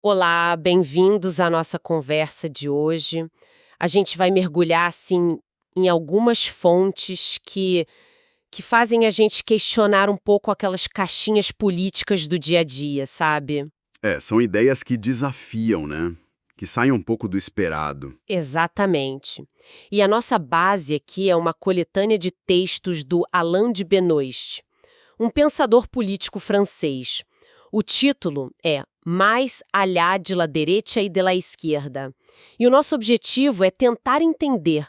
Olá, bem-vindos à nossa conversa de hoje. A gente vai mergulhar, assim, em algumas fontes que fazem a gente questionar um pouco aquelas caixinhas políticas do dia a dia, sabe? São ideias que desafiam, né? Que saem um pouco do esperado. Exatamente. E a nossa base aqui é uma coletânea de textos do Alain de Benoist, um pensador político francês. O título é Mais allá de la derecha e de la izquierda. E o nosso objetivo é tentar entender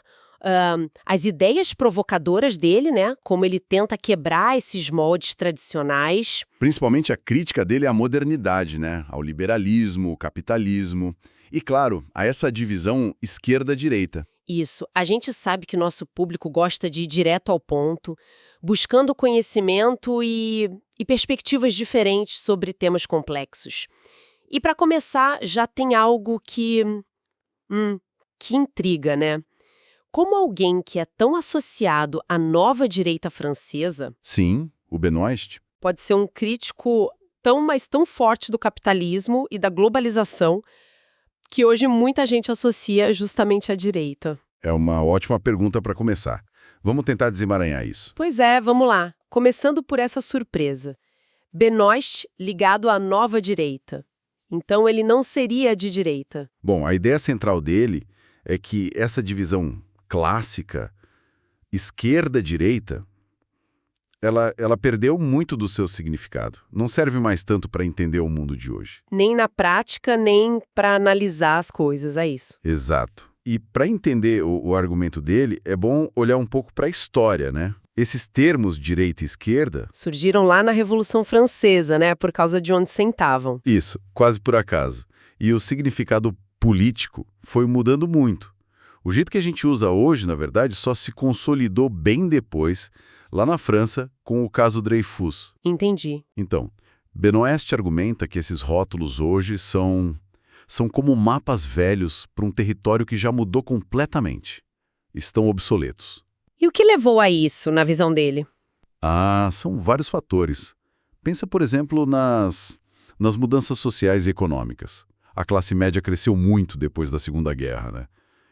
as ideias provocadoras dele, né? Como ele tenta quebrar esses moldes tradicionais. Principalmente a crítica dele à modernidade, né? Ao liberalismo, ao capitalismo. E, claro, a essa divisão esquerda-direita. Isso, a gente sabe que o nosso público gosta de ir direto ao ponto, buscando conhecimento e perspectivas diferentes sobre temas complexos. E para começar, já tem algo que intriga, né? Como alguém que é tão associado à nova direita francesa Sim, o Benoist pode ser um crítico mas tão forte do capitalismo e da globalização que hoje muita gente associa justamente à direita. é uma ótima pergunta para começar. Vamos tentar desemaranhar isso. Pois é, vamos lá. Começando por essa surpresa. Benoist ligado à nova direita. Então ele não seria de direita. Bom, a ideia central dele é que essa divisão clássica, esquerda-direita, ela perdeu muito do seu significado. Não serve mais tanto para entender o mundo de hoje. Nem na prática, nem para analisar as coisas, é isso. Exato. E para entender o argumento dele, é bom olhar um pouco para a história, né? Esses termos direita e esquerda, Surgiram lá na Revolução Francesa, né, por causa de onde sentavam. isso, quase por acaso. E o significado político foi mudando muito. O jeito que a gente usa hoje, na verdade, só se consolidou bem depois, lá na França, com o caso Dreyfus. Entendi. Então, Benoist argumenta que esses rótulos hoje são como mapas velhos para um território que já mudou completamente. Estão obsoletos. E o que levou a isso, na visão dele? São vários fatores. Pensa, por exemplo, nas mudanças sociais e econômicas. A classe média cresceu muito depois da Segunda Guerra, né?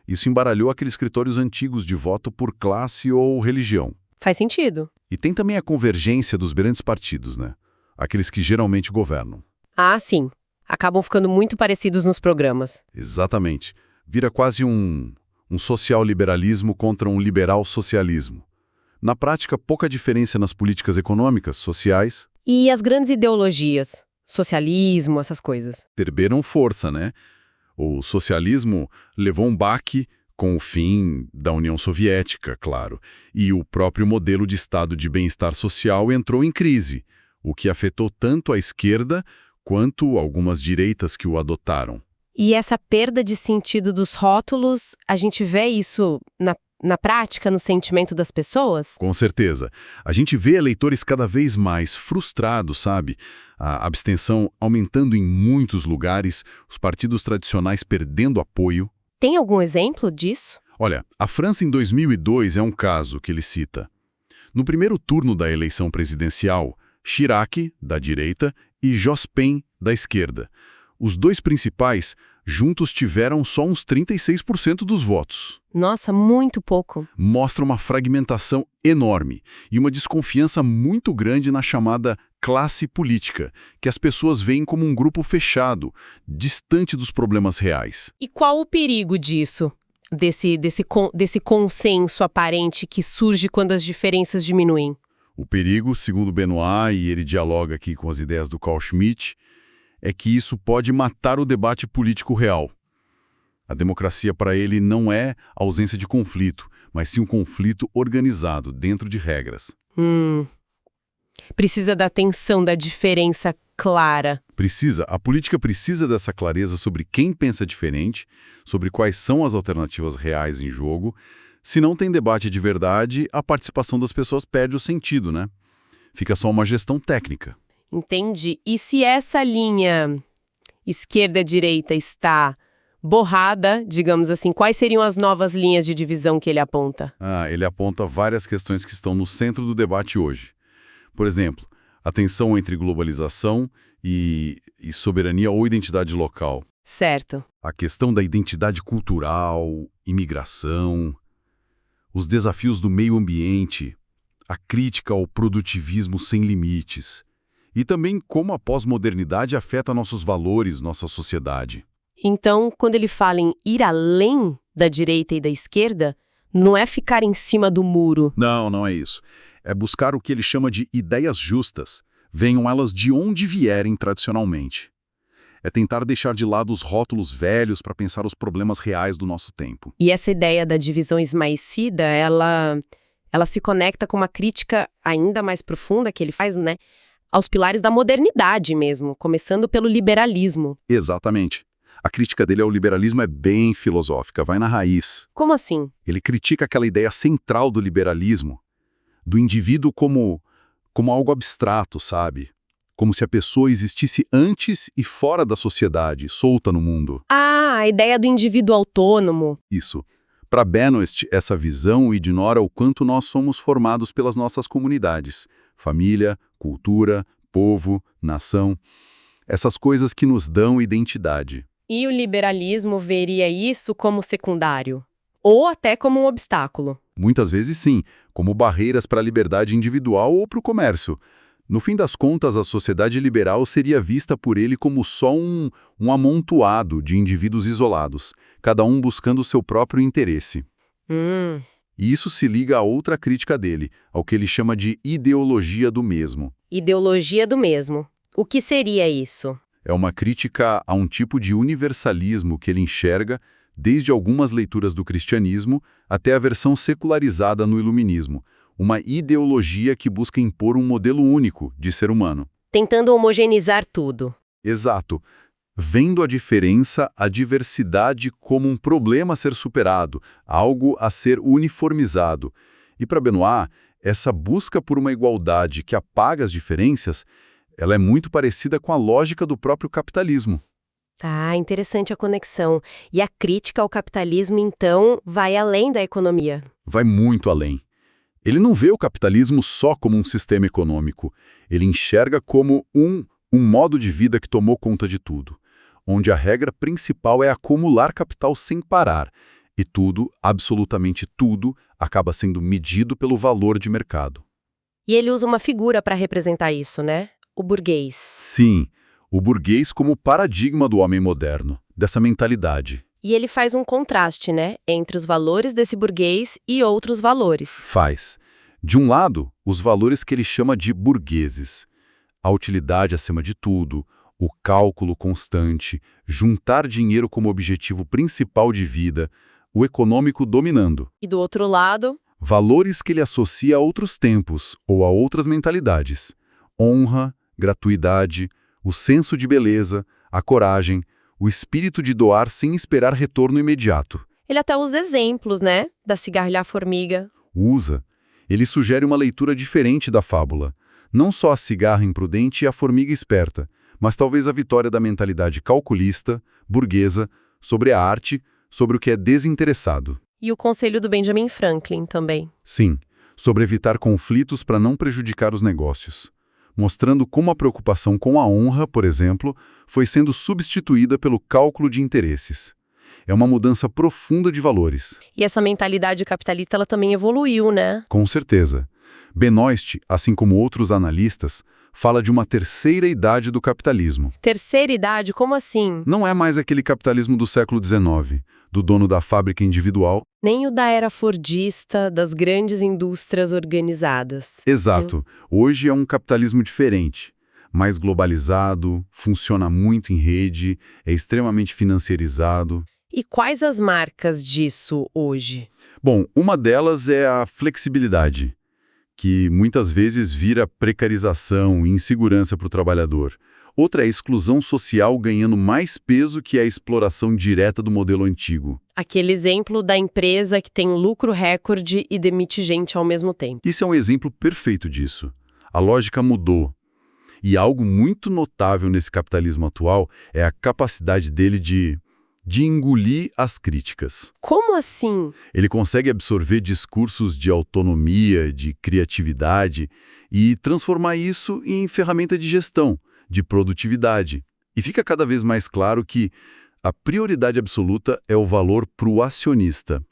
Isso embaralhou aqueles critérios antigos de voto por classe ou religião. Faz sentido. E tem também a convergência dos grandes partidos, né? Aqueles que geralmente governam. Ah, sim. Acabam ficando muito parecidos nos programas. Exatamente. Vira quase um social-liberalismo contra um liberal-socialismo. Na prática, pouca diferença nas políticas econômicas, sociais, E as grandes ideologias? Socialismo, essas coisas. perderam força, né? O socialismo levou um baque com o fim da União Soviética, claro, e o próprio modelo de estado de bem-estar social entrou em crise, o que afetou tanto a esquerda quanto algumas direitas que o adotaram. E essa perda de sentido dos rótulos, a gente vê isso na prática, no sentimento das pessoas? Com certeza. A gente vê eleitores cada vez mais frustrados, sabe? A abstenção aumentando em muitos lugares, os partidos tradicionais perdendo apoio. Tem algum exemplo disso? Olha, a França em 2002 é um caso que ele cita. No primeiro turno da eleição presidencial, Chirac, da direita, e Jospin, da esquerda. Os dois principais juntos tiveram só uns 36% dos votos. Nossa, muito pouco. Mostra uma fragmentação enorme e uma desconfiança muito grande na chamada classe política, que as pessoas veem como um grupo fechado, distante dos problemas reais. E qual o perigo disso? Desse consenso aparente que surge quando as diferenças diminuem? O perigo, segundo Benoist, e ele dialoga aqui com as ideias do Carl Schmitt, é que isso pode matar o debate político real. A democracia para ele não é a ausência de conflito, mas sim um conflito organizado, dentro de regras. Precisa da tensão, da diferença clara. A política precisa dessa clareza sobre quem pensa diferente, sobre quais são as alternativas reais em jogo. Se não tem debate de verdade, a participação das pessoas perde o sentido, né? Fica só uma gestão técnica. Entendi. E se essa linha esquerda-direita está borrada, digamos assim, quais seriam as novas linhas de divisão que ele aponta? Ele aponta várias questões que estão no centro do debate hoje. Por exemplo, A tensão entre globalização e soberania ou identidade local. Certo. A questão da identidade cultural, imigração, os desafios do meio ambiente, a crítica ao produtivismo sem limites, e também como a pós-modernidade afeta nossos valores, nossa sociedade. Então, quando ele fala em ir além da direita e da esquerda, não é ficar em cima do muro. Não é isso. É buscar o que ele chama de ideias justas, venham elas de onde vierem tradicionalmente. É tentar deixar de lado os rótulos velhos para pensar os problemas reais do nosso tempo. E essa ideia da divisão esmaecida, ela se conecta com uma crítica ainda mais profunda que ele faz, né, aos pilares da modernidade mesmo, começando pelo liberalismo. Exatamente. A crítica dele ao liberalismo é bem filosófica, vai na raiz. Como assim? Ele critica aquela ideia central do liberalismo, do indivíduo como algo abstrato, sabe? Como se a pessoa existisse antes e fora da sociedade, solta no mundo. Ah, a ideia do indivíduo autônomo. Isso. Para Benoist, essa visão ignora o quanto nós somos formados pelas nossas comunidades. Família, cultura, povo, nação. Essas coisas que nos dão identidade. E o liberalismo veria isso como secundário? Ou até como um obstáculo? Muitas vezes sim, como barreiras para a liberdade individual ou para o comércio. No fim das contas, a sociedade liberal seria vista por ele como só um amontoado de indivíduos isolados, cada um buscando o seu próprio interesse. E isso se liga a outra crítica dele, ao que ele chama de ideologia do mesmo. Ideologia do mesmo. O que seria isso? É uma crítica a um tipo de universalismo que ele enxerga desde algumas leituras do cristianismo até a versão secularizada no iluminismo. Uma ideologia que busca impor um modelo único de ser humano. Tentando homogeneizar tudo. Exato. Vendo a diferença, a diversidade como um problema a ser superado, algo a ser uniformizado. E para Benoist, essa busca por uma igualdade que apaga as diferenças, ela é muito parecida com a lógica do próprio capitalismo. Ah, interessante a conexão. E a crítica ao capitalismo, então, vai além da economia. Vai muito além. Ele não vê o capitalismo só como um sistema econômico. Ele enxerga como um modo de vida que tomou conta de tudo, onde a regra principal é acumular capital sem parar. E tudo, absolutamente tudo, acaba sendo medido pelo valor de mercado. E ele usa uma figura para representar isso, né? O burguês. Sim, o burguês como paradigma do homem moderno, dessa mentalidade. E ele faz um contraste, né, entre os valores desse burguês e outros valores. Faz. De um lado, os valores que ele chama de burgueses. A utilidade acima de tudo, o cálculo constante, juntar dinheiro como objetivo principal de vida, o econômico dominando. E do outro lado, valores que ele associa a outros tempos ou a outras mentalidades. Honra, gratuidade, o senso de beleza, a coragem, o espírito de doar sem esperar retorno imediato. ele até usa exemplos, né, da cigarrilha formiga. Usa. Ele sugere uma leitura diferente da fábula. Não só a cigarra imprudente e a formiga esperta, mas talvez a vitória da mentalidade calculista, burguesa, sobre a arte, sobre o que é desinteressado. E o conselho do Benjamin Franklin também. Sim, sobre evitar conflitos para não prejudicar os negócios. Mostrando como a preocupação com a honra, por exemplo, foi sendo substituída pelo cálculo de interesses. É uma mudança profunda de valores. E essa mentalidade capitalista, ela também evoluiu, né? Com certeza. Benoist, assim como outros analistas, fala de uma terceira idade do capitalismo. Terceira idade, como assim? Não é mais aquele capitalismo do século XIX, do dono da fábrica individual. Nem o da era fordista, das grandes indústrias organizadas. Exato. Hoje é um capitalismo diferente. Mais globalizado, funciona muito em rede, é extremamente financiarizado. E quais as marcas disso hoje? Bom, uma delas é a flexibilidade, que muitas vezes vira precarização e insegurança para o trabalhador. Outra é a exclusão social ganhando mais peso que a exploração direta do modelo antigo. Aquele exemplo da empresa que tem lucro recorde e demite gente ao mesmo tempo. Isso é um exemplo perfeito disso. A lógica mudou. E algo muito notável nesse capitalismo atual é a capacidade dele de de engolir as críticas. Como assim? Ele consegue absorver discursos de autonomia, de criatividade e transformar isso em ferramenta de gestão, de produtividade. E fica cada vez mais claro que a prioridade absoluta é o valor para o acionista,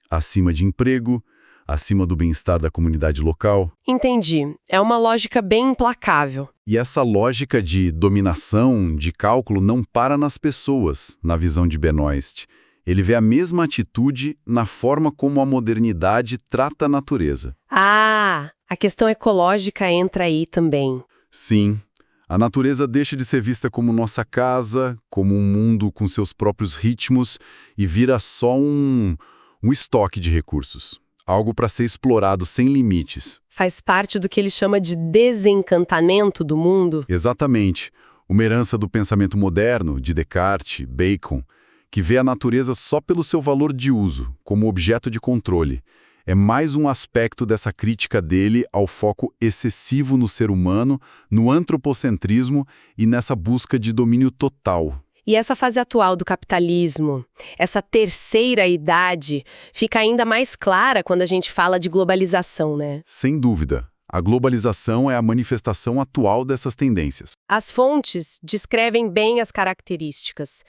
acima de emprego, acima do bem-estar da comunidade local. Entendi. É uma lógica bem implacável. E essa lógica de dominação, de cálculo, não para nas pessoas, na visão de Benoist. Ele vê a mesma atitude na forma como a modernidade trata a natureza. Ah, a questão ecológica entra aí também. Sim, a natureza deixa de ser vista como nossa casa, como um mundo com seus próprios ritmos e vira só um estoque de recursos. Algo para ser explorado sem limites. Faz parte do que ele chama de desencantamento do mundo? Exatamente. Uma herança do pensamento moderno, de Descartes, Bacon, que vê a natureza só pelo seu valor de uso, como objeto de controle. É mais um aspecto dessa crítica dele ao foco excessivo no ser humano, no antropocentrismo e nessa busca de domínio total. E essa fase atual do capitalismo, essa terceira idade, fica ainda mais clara quando a gente fala de globalização, né? Sem dúvida. A globalização é a manifestação atual dessas tendências. As fontes descrevem bem as características.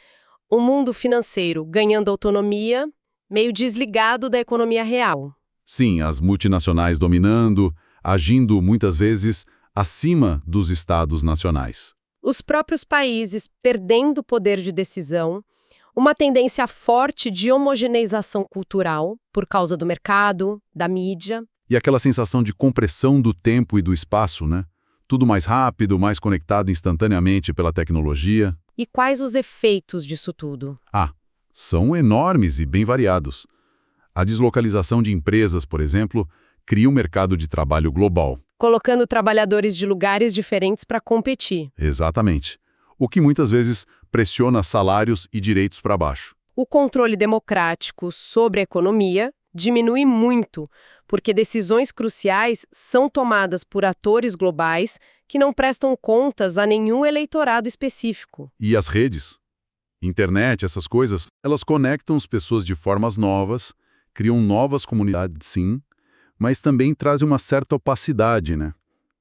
O mundo financeiro ganhando autonomia, meio desligado da economia real. Sim, as multinacionais dominando, agindo muitas vezes acima dos estados nacionais. Os próprios países perdendo poder de decisão, uma tendência forte de homogeneização cultural por causa do mercado, da mídia. E aquela sensação de compressão do tempo e do espaço, né? Tudo mais rápido, mais conectado instantaneamente pela tecnologia. E quais os efeitos disso tudo? São enormes e bem variados. A deslocalização de empresas, por exemplo, cria um mercado de trabalho global. Colocando trabalhadores de lugares diferentes para competir. Exatamente. O que muitas vezes pressiona salários e direitos para baixo. O controle democrático sobre a economia diminui muito, porque decisões cruciais são tomadas por atores globais que não prestam contas a nenhum eleitorado específico. E as redes? Internet, essas coisas, elas conectam as pessoas de formas novas, criam novas comunidades, sim, mas também trazem uma certa opacidade, né?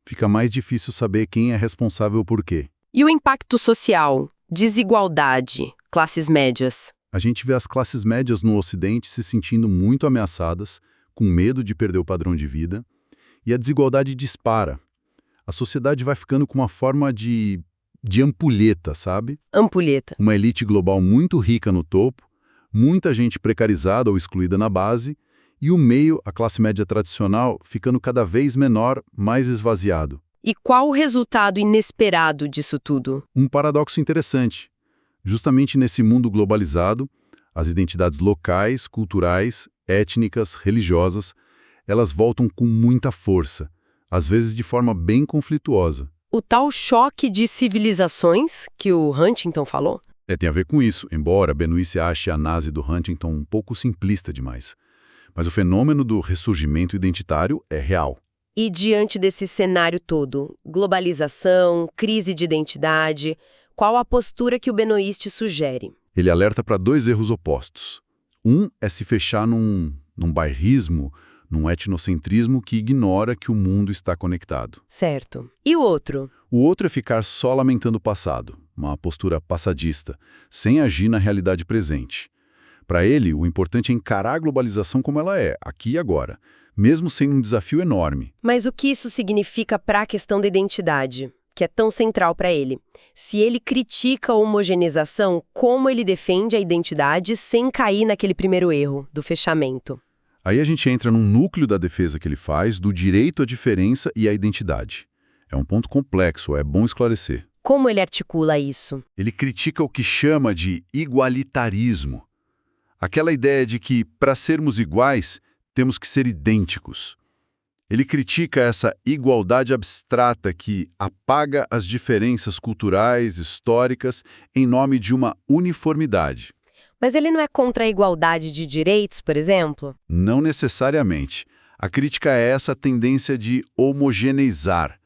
Fica mais difícil saber quem é responsável por quê. E o impacto social? Desigualdade, classes médias. A gente vê as classes médias no Ocidente se sentindo muito ameaçadas, com medo de perder o padrão de vida, e a desigualdade dispara. A sociedade vai ficando com uma forma de ampulheta, sabe? Ampulheta. Uma elite global muito rica no topo, muita gente precarizada ou excluída na base, e o meio, a classe média tradicional, ficando cada vez menor, mais esvaziado. E qual o resultado inesperado disso tudo? Um paradoxo interessante. Justamente nesse mundo globalizado, as identidades locais, culturais, étnicas, religiosas, elas voltam com muita força, às vezes de forma bem conflituosa. O tal choque de civilizações que o Huntington falou? Tem a ver com isso, embora Benoist ache a análise do Huntington um pouco simplista demais. Mas o fenômeno do ressurgimento identitário é real. E diante desse cenário todo, globalização, crise de identidade, qual a postura que o Benoist sugere? Ele alerta para dois erros opostos. Um é se fechar num bairrismo, num etnocentrismo que ignora que o mundo está conectado. Certo. E o outro? O outro é ficar só lamentando o passado, uma postura passadista, sem agir na realidade presente. Para ele, o importante é encarar a globalização como ela é, aqui e agora, mesmo sendo um desafio enorme. Mas o que isso significa para a questão da identidade, que é tão central para ele? Se ele critica a homogeneização, como ele defende a identidade sem cair naquele primeiro erro, do fechamento? Aí a gente entra num núcleo da defesa que ele faz do direito à diferença e à identidade. É um ponto complexo, é bom esclarecer. Como ele articula isso? Ele critica o que chama de igualitarismo. Aquela ideia de que, para sermos iguais, temos que ser idênticos. Ele critica essa igualdade abstrata que apaga as diferenças culturais, históricas, em nome de uma uniformidade. Mas ele não é contra a igualdade de direitos, por exemplo? Não necessariamente. A crítica é essa tendência de homogeneizar.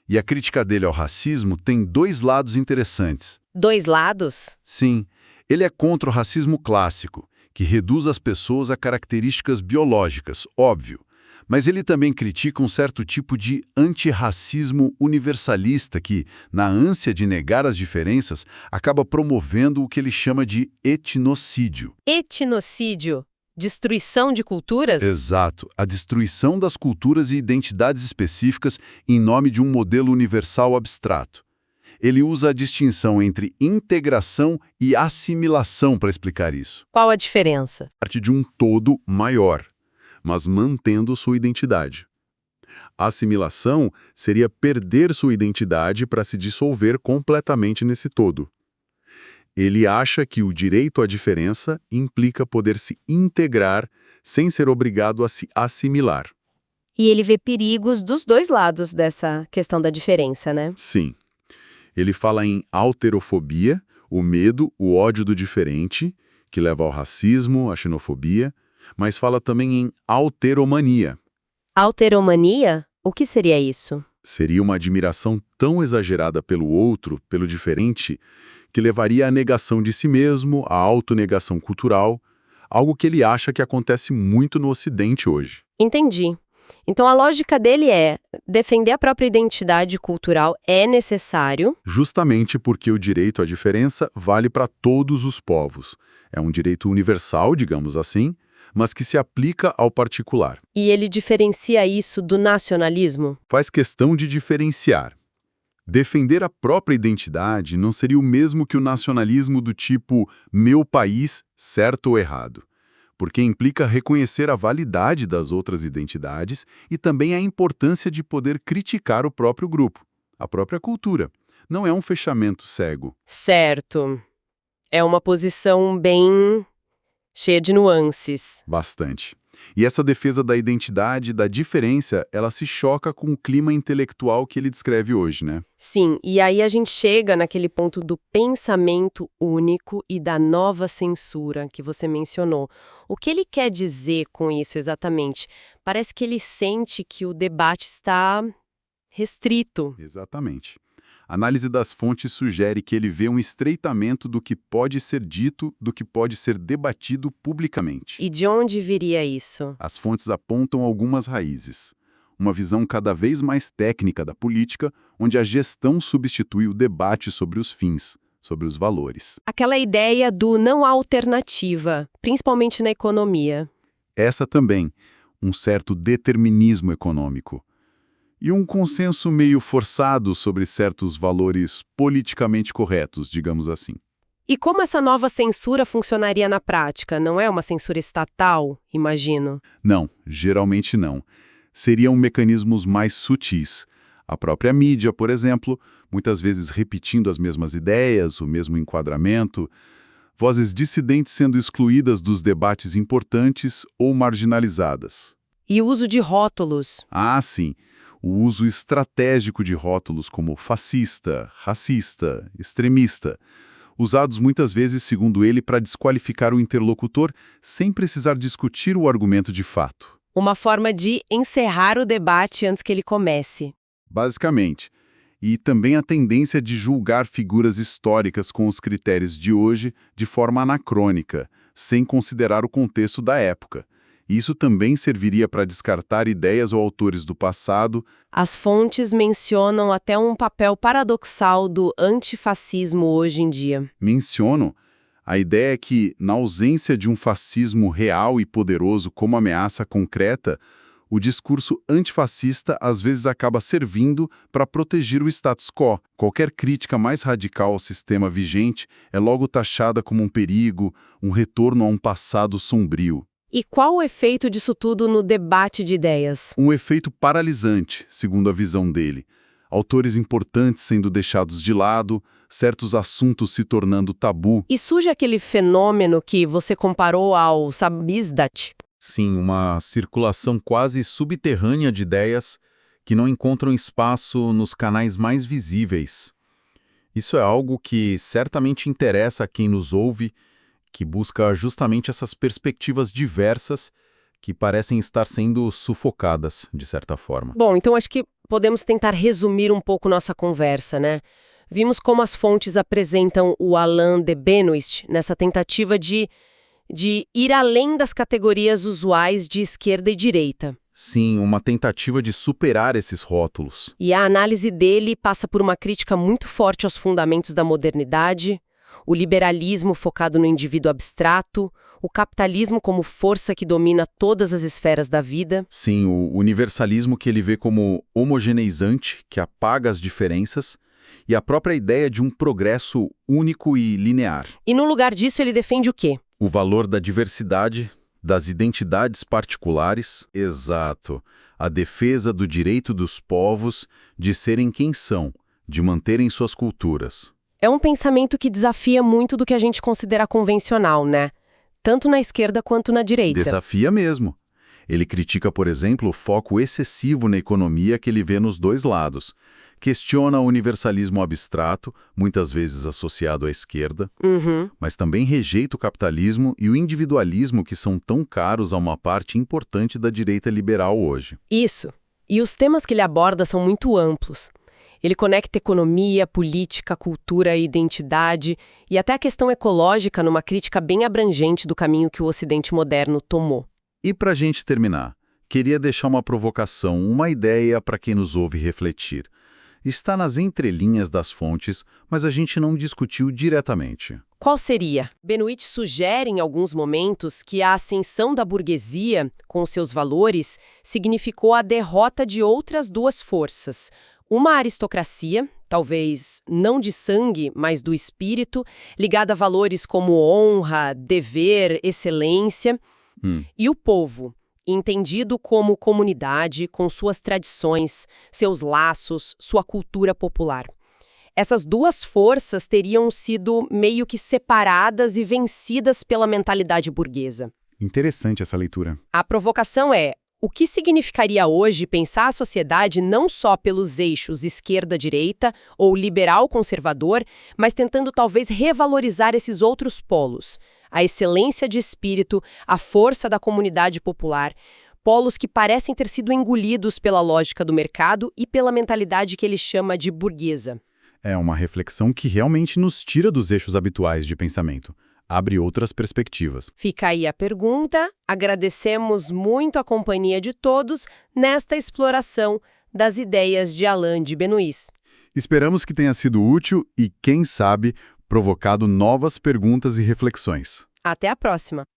E a crítica dele ao racismo tem dois lados interessantes. Dois lados? Sim. Ele é contra o racismo clássico, que reduz as pessoas a características biológicas, óbvio. Mas ele também critica um certo tipo de antirracismo universalista que, na ânsia de negar as diferenças, acaba promovendo o que ele chama de etnocídio. Etnocídio? Destruição de culturas? Exato, a destruição das culturas e identidades específicas em nome de um modelo universal abstrato. Ele usa a distinção entre integração e assimilação para explicar isso. Qual a diferença? Parte de um todo maior, mas mantendo sua identidade. A assimilação seria perder sua identidade para se dissolver completamente nesse todo. Ele acha que o direito à diferença implica poder se integrar sem ser obrigado a se assimilar. E ele vê perigos dos dois lados dessa questão da diferença, né? Sim. Ele fala em alterofobia, o medo, o ódio do diferente, que leva ao racismo, à xenofobia, mas fala também em alteromania. Alteromania? O que seria isso? Seria uma admiração tão exagerada pelo outro, pelo diferente, que levaria à negação de si mesmo, à autonegação cultural, algo que ele acha que acontece muito no Ocidente hoje. Entendi. Então a lógica dele é: defender a própria identidade cultural é necessário. Justamente porque o direito à diferença vale para todos os povos. É um direito universal, digamos assim, mas que se aplica ao particular. E ele diferencia isso do nacionalismo? Faz questão de diferenciar. Defender a própria identidade não seria o mesmo que o nacionalismo do tipo meu país, certo ou errado, porque implica reconhecer a validade das outras identidades e também a importância de poder criticar o próprio grupo, a própria cultura. Não é um fechamento cego. Certo. É uma posição bem cheia de nuances. Bastante. E essa defesa da identidade, da diferença, ela se choca com o clima intelectual que ele descreve hoje, né? Sim, e aí a gente chega naquele ponto do pensamento único e da nova censura que você mencionou. O que ele quer dizer com isso exatamente? Parece que ele sente que o debate está restrito. Exatamente. A análise das fontes sugere que ele vê um estreitamento do que pode ser dito, do que pode ser debatido publicamente. E de onde viria isso? As fontes apontam algumas raízes. Uma visão cada vez mais técnica da política, onde a gestão substitui o debate sobre os fins, sobre os valores. Aquela ideia do não há alternativa, principalmente na economia. Essa também, um certo determinismo econômico. E um consenso meio forçado sobre certos valores politicamente corretos, digamos assim. E como essa nova censura funcionaria na prática? Não é uma censura estatal, imagino? Não, geralmente não. Seriam mecanismos mais sutis. A própria mídia, por exemplo, muitas vezes repetindo as mesmas ideias, o mesmo enquadramento, vozes dissidentes sendo excluídas dos debates importantes ou marginalizadas. E o uso de rótulos? Ah, sim. O uso estratégico de rótulos como fascista, racista, extremista, usados muitas vezes, segundo ele, para desqualificar o interlocutor sem precisar discutir o argumento de fato. Uma forma de encerrar o debate antes que ele comece. Basicamente. E também a tendência de julgar figuras históricas com os critérios de hoje de forma anacrônica, sem considerar o contexto da época. Isso também serviria para descartar ideias ou autores do passado. As fontes mencionam até um papel paradoxal do antifascismo hoje em dia. Mencionam. A ideia é que, na ausência de um fascismo real e poderoso como ameaça concreta, o discurso antifascista às vezes acaba servindo para proteger o status quo. Qualquer crítica mais radical ao sistema vigente é logo taxada como um perigo, um retorno a um passado sombrio. E qual o efeito disso tudo no debate de ideias? Um efeito paralisante, segundo a visão dele. Autores importantes sendo deixados de lado, certos assuntos se tornando tabu. E surge aquele fenômeno que você comparou ao samizdat? Sim, uma circulação quase subterrânea de ideias que não encontram espaço nos canais mais visíveis. Isso é algo que certamente interessa a quem nos ouve, que busca justamente essas perspectivas diversas que parecem estar sendo sufocadas, de certa forma. Bom, então acho que podemos tentar resumir um pouco nossa conversa, né? Vimos como as fontes apresentam o Alain de Benoist nessa tentativa de ir além das categorias usuais de esquerda e direita. Sim, uma tentativa de superar esses rótulos. E a análise dele passa por uma crítica muito forte aos fundamentos da modernidade, o liberalismo focado no indivíduo abstrato, o capitalismo como força que domina todas as esferas da vida. Sim, o universalismo que ele vê como homogeneizante, que apaga as diferenças, e a própria ideia de um progresso único e linear. E no lugar disso ele defende o quê? O valor da diversidade, das identidades particulares, exato. A defesa do direito dos povos de serem quem são, de manterem suas culturas. É um pensamento que desafia muito do que a gente considera convencional, né? Tanto na esquerda quanto na direita. Desafia mesmo. Ele critica, por exemplo, o foco excessivo na economia que ele vê nos dois lados. Questiona o universalismo abstrato, muitas vezes associado à esquerda, mas também rejeita o capitalismo e o individualismo que são tão caros a uma parte importante da direita liberal hoje. Isso. E os temas que ele aborda são muito amplos. Ele conecta economia, política, cultura, identidade e até a questão ecológica numa crítica bem abrangente do caminho que o Ocidente moderno tomou. E para a gente terminar, queria deixar uma provocação, uma ideia para quem nos ouve refletir. Está nas entrelinhas das fontes, mas a gente não discutiu diretamente. Qual seria? Benoist sugere em alguns momentos que a ascensão da burguesia, com seus valores, significou a derrota de outras duas forças. Uma aristocracia, talvez não de sangue, mas do espírito, ligada a valores como honra, dever, excelência, e o povo, entendido como comunidade, com suas tradições, seus laços, sua cultura popular. Essas duas forças teriam sido meio que separadas e vencidas pela mentalidade burguesa. Interessante essa leitura. A provocação é: o que significaria hoje pensar a sociedade não só pelos eixos esquerda-direita ou liberal-conservador, mas tentando talvez revalorizar esses outros polos? A excelência de espírito, a força da comunidade popular, polos que parecem ter sido engolidos pela lógica do mercado e pela mentalidade que ele chama de burguesa. É uma reflexão que realmente nos tira dos eixos habituais de pensamento. Abre outras perspectivas. Fica aí a pergunta. Agradecemos muito a companhia de todos nesta exploração das ideias de Alain de Benoist. Esperamos que tenha sido útil e, quem sabe, provocado novas perguntas e reflexões. Até a próxima!